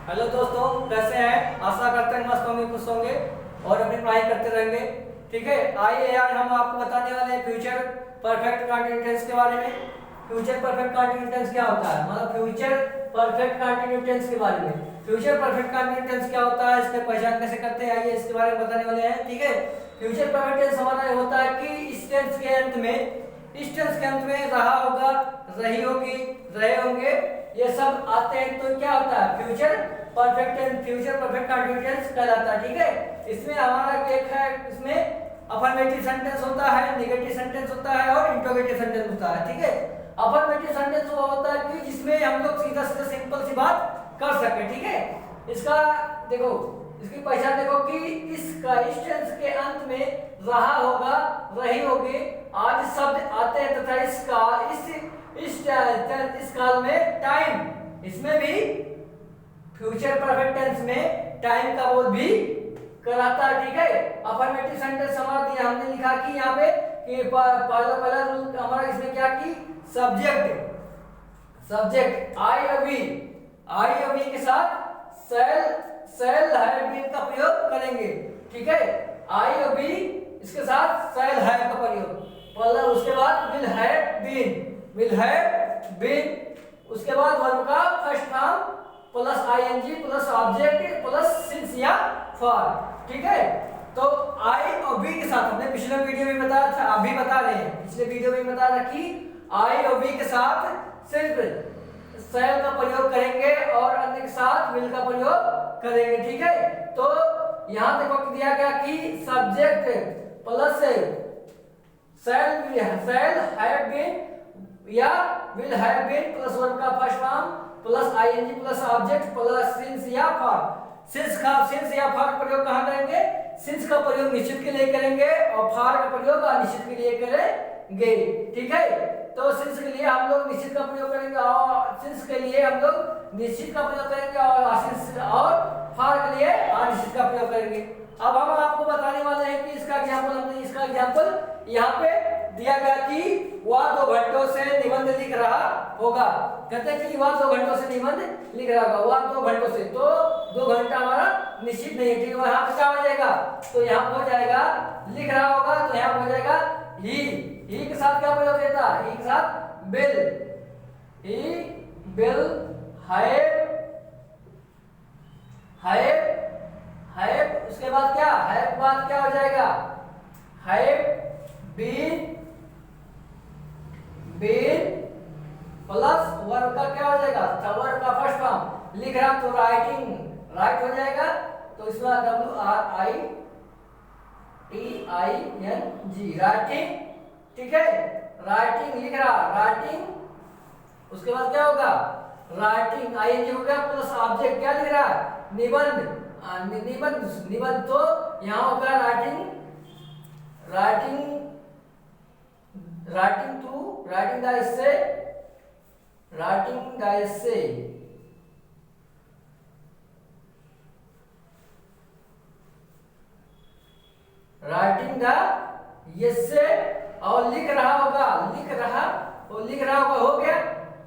Hello दोस्तों, कैसे हैं? आशा करते हैं मस्त होंगे, खुश होंगे और अपनी पढ़ाई करते रहेंगे। ठीक है, आइए आज हम आपको बताने वाले हैं फ्यूचर परफेक्ट कंटीन्यूअस के बारे में। फ्यूचर परफेक्ट कंटीन्यूअस क्या होता है, मतलब फ्यूचर परफेक्ट कंटीन्यूअस के बारे में। फ्यूचर परफेक्ट कंटीन्यूअस क्या होता है, इसकी पहचान कैसे करते हैं, आइए इसके बारे में बताने वाले हैं। ठीक है, फ्यूचर परफेक्ट टेंस हमारा ये होता है कि इस टेंस के अंत में रहा होगा, रही होगी, रहे होंगे, ये सब आते हैं तो क्या होता है future perfect tense, future perfect continuous कहलाता है। ठीक है, इसमें हमारा एक है, इसमें अफर्मेटिव सेंटेंस होता है, नेगेटिव सेंटेंस होता है और इंटरोगेटिव सेंटेंस होता है। ठीक है, अफर्मेटिव सेंटेंस वो होता है कि जिसमें हम लोग सीधा सीधा सिंपल सी बात कर सके। ठीक है, इसका देखो, इसकी पहचान देखो कि इसका इस टेंस के अंत में रहा होगा, रही होगी आदि शब्द आते हैं तथा इसका इस काल में टाइम, इसमें भी फ्यूचर परफेक्ट टेंस में टाइम का बोध भी कराता है। ठीक है, अफर्मेटिव सेंटेंस हमारा दिया, हमने लिखा कि यहाँ पे कि पहला रूल हमारा इसमें क्या कि सब्जेक्ट आई अभी के साथ सेल हैव बीन का प्रयोग करेंगे। ठीक है, आई अभी इसके साथ सेल हैव का प्रयोग, पहला उसके बाद विल हैव बीन, उसके बाद वर्ब का first form plus ING plus object plus since या फॉर। ठीक है, तो आई और बी के साथ हमने पिछले वीडियो में बताया था, अभी बता रहे हैं, पिछले वीडियो में बताया था कि आई और बी के साथ सिर्फ सेल का प्रयोग करेंगे और अन्य के साथ विल का प्रयोग करेंगे। ठीक है, तो यहां देखो कि दिया गया कि subject plus shall have been या will have been plus verb का first form plus ING plus object plus since या फॉर। सिंस या फॉर का प्रयोग कहां करेंगे? सिंस का प्रयोग निश्चित के लिए करेंगे और फॉर का प्रयोग अनिश्चित के लिए करेंगे। ठीक है, तो सिंस के लिए हम लोग निश्चित का प्रयोग करेंगे और सिंस के लिए हम लोग निश्चित का प्रयोग करेंगे और फॉर के लिए अनिश्चित का प्रयोग करेंगे। अब हम आपको बताने वाले हैं कि इसका एग्जांपल यहाँ पे दिया गया कि वह 2 घंटों से निबंध लिख रहा होगा। कहते हैं कि वह 2 घंटों से निबंध लिख रहा होगा, वह 2 घंटों से, तो 2 घंटा हमारा निश्चित नहीं है। ठीक है, यहाँ पे क्या हो जाएगा, तो यहाँ हो जाएगा लिख रहा होगा, तो यहाँ हो जाएगा ही के साथ क्या प्रयोग रहता है, ही के साथ विल हैव, उसके बाद क्या, हैव के बाद क्या हो जाएगा, हैव बीन प्लस वर्ब का क्या हो जाएगा, वर्ब का फर्स्ट फॉर्म लिख रहा तो राइट हो जाएगा, तो इसमें WRITING राइटिंग। ठीक है, राइटिंग लिख रहा, राइटिंग, उसके बाद क्या होगा, राइटिंग आईएनजी हो गया प्लस ऑब्जेक्ट क्या लिख रहा है, निबंध, तो यहाँ होगा राइटिंग द एसे, और लिख रहा होगा, हो गया,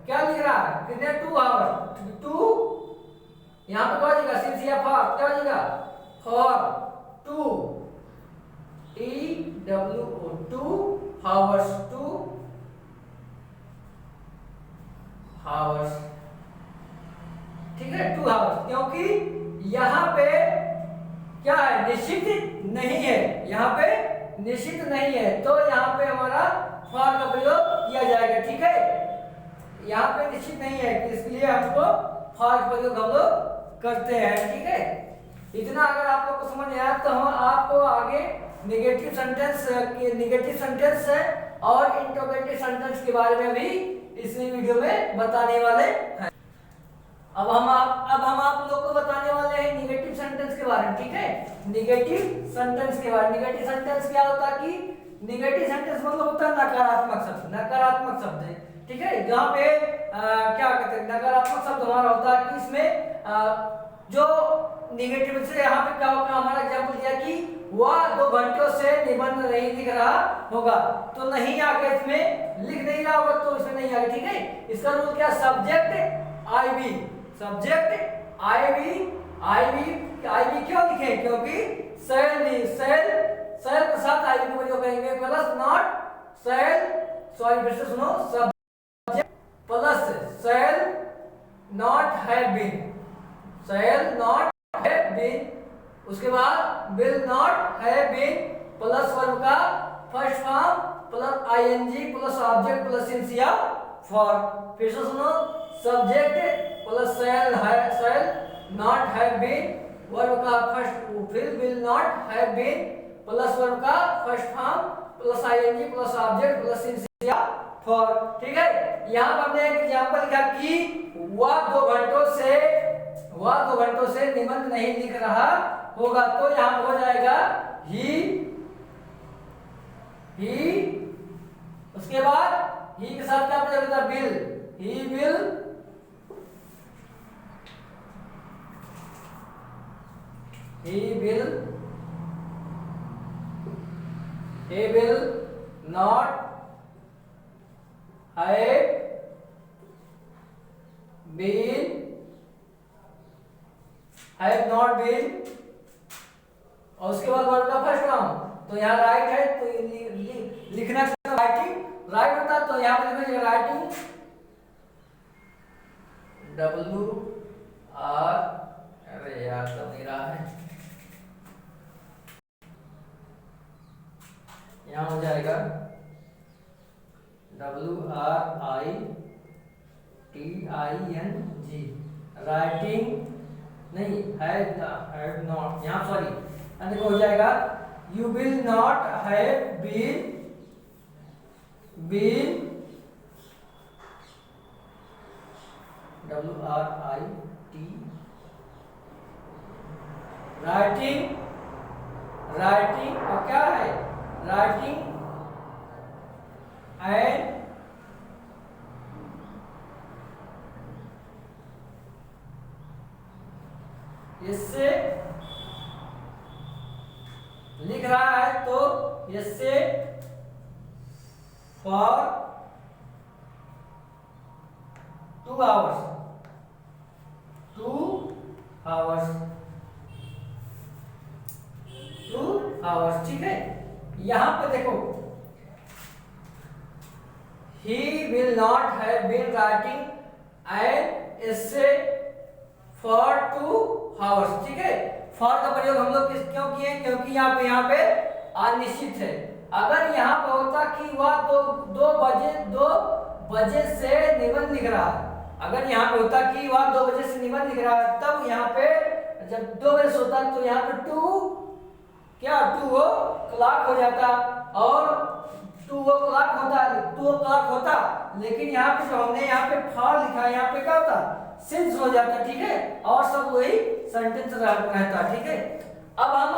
क्या लिख रहा है, कितने 2 आवर, 2 यहाँ पे क्या हो जाएगा, सिंस या फॉर, क्या हो जाएगा, फॉर 2 TWO 2 हावर्स। ठीक है, 2 हावर्स, क्योंकि यहाँ पे क्या है, निश्चित नहीं है, यहाँ पे निश्चित नहीं है, तो यहाँ पे हमारा फॉर का प्रयोग किया जाएगा। ठीक है, यहाँ पे निश्चित नहीं है, इसलिए हमको फॉर का प्रयोग हम लोग करते हैं। ठीक है, इतना अगर आप लोग को समझ आया तो हम आपको आगे नेगेटिव सेंटेंस है और इंटरोगेटिव सेंटेंस के बारे में भी इस वीडियो में बताने वाले हैं। अब हम आप लोग को बताने वाले हैं नेगेटिव सेंटेंस के बारे में। ठीक है, नेगेटिव सेंटेंस के बारे में। नेगेटिव सेंटेंस क्या होता है कि नेगेटिव सेंटेंस मतलब होता है नकारात्मक शब्द है। ठीक है, जहाँ पे क्या कहते हैं, नकारात्मक शब्द हमारा होता है कि इसमें जो नेगेटिव से यहाँ पे क्या होगा, हमारा एग्जांपल दिया कि वह 2 घंटों से निबंध नहीं लिख रहा होगा, तो नहीं आगे इसमें लिख नहीं रहा होगा, तो इसमें नहीं आगे। ठीक है, इसका रूल क्या, subject I be, subject I we क्यों लिखे, क्योंकि सेल के साथ आई वी को प्रयोग करेंगे, प्लस नॉट सेल, सॉरी फिर से सुनो, subject plus shall not have been, उसके बाद will not have been plus verb का first form plus ING plus object plus since या फॉर। फिर से सुनो, subject plus shall not have been, verb का फर्स्ट फिर will not have been plus verb का first form plus ING plus object plus since या for. ठीक है, यहाँ पर हमने एक एग्जांपल लिखा कि वह 2 घंटों से निबंध नहीं लिख रहा होगा, तो यहाँ हो जाएगा ही, उसके बाद ही के साथ क्या प्रयोग होता है, will, he will not have not been, और उसके बाद वर्ड का फर्स्ट फॉर्म, तो यहाँ राइट है तो लिखना राइटिंग राइट होता, तो यहाँ पे लिखिए राइटिंग W R, अरे यार तो नहीं रहा है, यहाँ हो जाएगा WRITING, राइटिंग नहीं हैव नॉट, यहाँ सॉरी देखो हो जाएगा you will not have been WRIT writing और क्या है, राइटिंग एंड इससे लिख रहा है, तो इससे फॉर 2 आवर्स, ठीक है। यहां पे देखो he will not have been writing an essay for 2 hours, ठीक है। फॉर का प्रयोग हम लोग क्यों किए, क्योंकि यहाँ पे अनिश्चित है। अगर यहाँ पे होता कि वह 2 बजे से निबंध लिख रहा है, अगर यहाँ पे होता कि वह 2 बजे से निबंध लिख रहा है, तब यहाँ पे जब 2 बजे से होता तो यहाँ पे 2 o'clock हो जाता, और 2 o'clock होता, लेकिन यहाँ पे जो हमने यहाँ पे फॉर लिखा है, यहाँ पे क्या होता, सिंस हो जाता, ठीक है, और सब वही सेंटेंस रहता, ठीक है। अब हम